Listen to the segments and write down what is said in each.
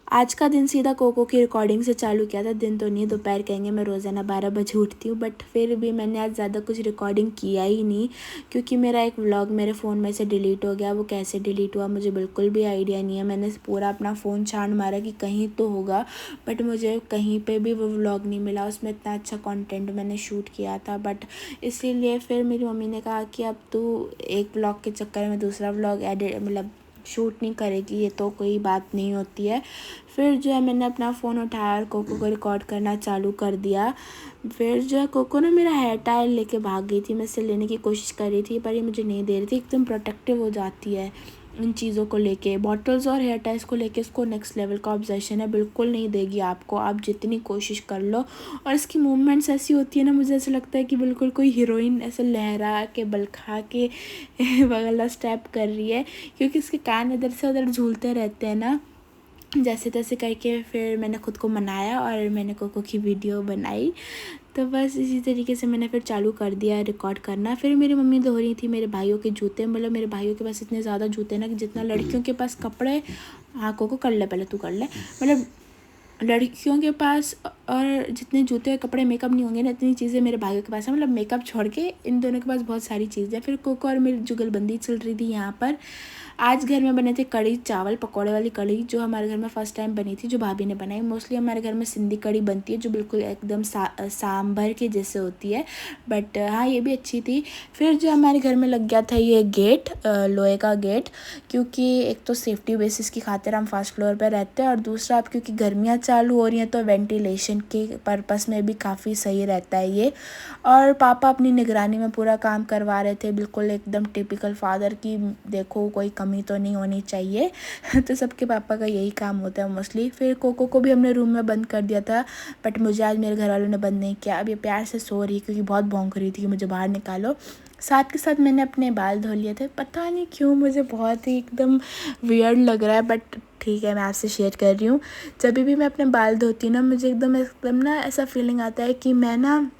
आज का दिन सीधा कोको की रिकॉर्डिंग से चालू किया था। दिन तो नहीं, दोपहर कहेंगे। मैं रोज़ाना 12 बजे उठती हूँ, बट फिर भी मैंने आज ज़्यादा कुछ रिकॉर्डिंग किया ही नहीं, क्योंकि मेरा एक व्लॉग मेरे फ़ोन में से डिलीट हो गया। वो कैसे डिलीट हुआ मुझे बिल्कुल भी आइडिया नहीं है। मैंने पूरा अपना फ़ोन छान मारा कि कहीं तो होगा, बट मुझे कहीं पर भी वो व्लॉग नहीं मिला। उसमें इतना अच्छा कॉन्टेंट मैंने शूट किया था, बट इसीलिए फिर मेरी मम्मी ने कहा कि अब तू एक व्लॉग के चक्कर में दूसरा व्लॉग एडिट मतलब शूट नहीं करेगी, ये तो कोई बात नहीं होती है। फिर जो है मैंने अपना फ़ोन उठाया और कोको को रिकॉर्ड करना चालू कर दिया। फिर जो है कोको ना मेरा हेयर टाइल लेके भाग गई थी। मैं इससे लेने की कोशिश कर रही थी, पर ये मुझे नहीं दे रही थी। एकदम प्रोटेक्टिव हो जाती है इन चीज़ों को लेके। बॉटल्स और हेयर टाइल्स को लेके इसको नेक्स्ट लेवल का ऑब्सेशन है। बिल्कुल नहीं देगी आपको, आप जितनी कोशिश कर लो। और इसकी मूवमेंट्स ऐसी होती है ना, मुझे ऐसा लगता है कि बिल्कुल कोई हीरोइन ऐसे लहरा के बल खा के वाला स्टेप कर रही है, क्योंकि इसके कान इधर से उधर झूलते रहते हैं ना। जैसे तैसे करके फिर मैंने ख़ुद को मनाया और मैंने कोको की वीडियो बनाई। तो बस इसी तरीके से मैंने फिर चालू कर दिया रिकॉर्ड करना। फिर मेरी मम्मी धो रही थी मेरे भाइयों के जूते। मतलब मेरे भाइयों के पास इतने ज़्यादा जूते हैं ना कि जितना लड़कियों के पास कपड़े। हाँ कोको कर ले, पहले तू कर ले। मतलब लड़कियों के पास और जितने जूते और कपड़े मेकअप नहीं होंगे ना, इतनी चीज़ें मेरे भाइयों के पास है। मतलब मेकअप छोड़ के इन दोनों के पास बहुत सारी चीज़ें। फिर कोको और मेरी जुगलबंदी चल रही थी यहाँ पर। आज घर में बने थे कढ़ी चावल, पकौड़े वाली कढ़ी, जो हमारे घर में फ़र्स्ट टाइम बनी थी, जो भाभी ने बनाई। मोस्टली हमारे घर में सिंधी कढ़ी बनती है, जो बिल्कुल एकदम सांभर के जैसे होती है, बट हाँ ये भी अच्छी थी। फिर जो हमारे घर में लग गया था ये गेट, लोहे का गेट, क्योंकि एक तो सेफ्टी बेसिस की खातिर हम फर्स्ट फ्लोर पर रहते हैं, और दूसरा अब क्योंकि गर्मियाँ चालू हो रही हैं तो वेंटिलेशन के पर्पस में भी काफ़ी सही रहता है ये। और पापा अपनी निगरानी में पूरा काम करवा रहे थे, बिल्कुल एकदम टिपिकल फादर की देखो कोई कमी तो नहीं होनी चाहिए। तो सबके पापा का यही काम होता है मोस्टली। फिर कोको को भी हमने रूम में बंद कर दिया था, बट मुझे आज मेरे घर वालों ने बंद नहीं किया। अब ये प्यार से सो रही, क्योंकि बहुत भौंक रही थी कि मुझे बाहर निकालो। साथ के साथ मैंने अपने बाल धो लिए थे। पता नहीं क्यों मुझे बहुत ही एकदम वियर्ड लग रहा है, बट ठीक है मैं आपसे शेयर कर रही हूँ। जब भी मैं अपने बाल धोती हूँ ना, मुझे एकदम ना ऐसा फीलिंग आता है कि मैं ना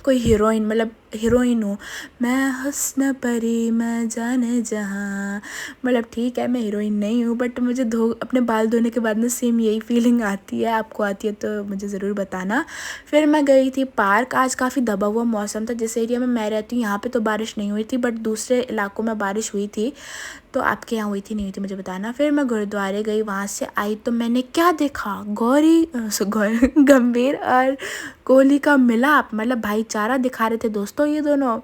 कोई हीरोइन, मतलब हीरोइन हूँ मैं। हुस्न परी मैं जाने जहाँ। मतलब ठीक है मैं हीरोइन नहीं हूँ, बट मुझे अपने बाल धोने के बाद ना सेम यही फीलिंग आती है। आपको आती है तो मुझे ज़रूर बताना। फिर मैं गई थी पार्क। आज काफ़ी दबा हुआ मौसम था। जिस एरिया में मैं रहती हूँ यहाँ पे तो बारिश नहीं हुई थी, बट दूसरे इलाकों में बारिश हुई थी। तो आपके यहाँ हुई थी नहीं हुई थी मुझे बताना। फिर मैं गुरुद्वारे गई, वहाँ से आई तो मैंने क्या देखा, गंभीर और कोहली का मिलाप, मतलब भाईचारा दिखा रहे थे दोस्तों ये दोनों।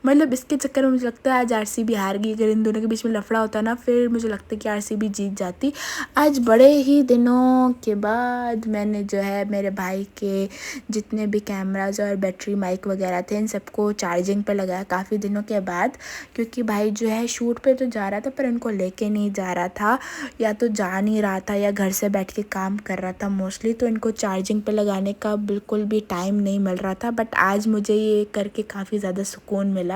मतलब इसके चक्कर में मुझे लगता है आज आरसीबी हार गई। अगर इन दोनों के बीच में लफड़ा होता ना, फिर मुझे लगता है कि आरसीबी जीत जाती। आज बड़े ही दिनों के बाद मैंने जो है मेरे भाई के जितने भी कैमराज और बैटरी माइक वगैरह थे, इन सबको चार्जिंग पे लगाया काफ़ी दिनों के बाद। क्योंकि भाई जो है शूट पे तो जा रहा था, पर इनको लेके नहीं जा रहा था, या तो जा नहीं रहा था या घर से बैठ के काम कर रहा था मोस्टली। तो इनको चार्जिंग पे लगाने का बिल्कुल भी टाइम नहीं मिल रहा था। बट आज मुझे ये करके काफ़ी ज़्यादा सुकून मिला।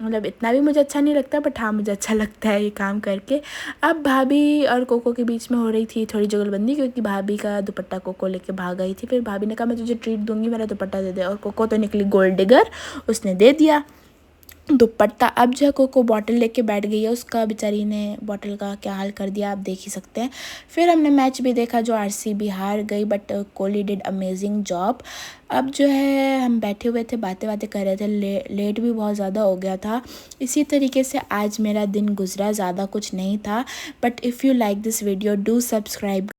मतलब इतना भी मुझे अच्छा नहीं लगता, बट हाँ मुझे अच्छा लगता है ये काम करके। अब भाभी और कोको के बीच में हो रही थी थोड़ी जुगलबंदी, क्योंकि भाभी का दुपट्टा कोको लेके भाग गई थी। फिर भाभी ने कहा मैं तुझे ट्रीट दूंगी, मेरा दुपट्टा दे दे। और कोको तो निकली गोल्ड डिगर, उसने दे दिया दुपट्टा। अब जो है कोको बॉटल लेके बैठ गई है, उसका बेचारी ने बॉटल का क्या हाल कर दिया आप देख ही सकते हैं। फिर हमने मैच भी देखा, जो आरसीबी हार गई, but Kohli did amazing job. अब जो है हम बैठे हुए थे, बातें कर रहे थे, लेट भी बहुत ज़्यादा हो गया था। इसी तरीके से आज मेरा दिन गुजरा, ज़्यादा कुछ नहीं था। But if you like this video do subscribe.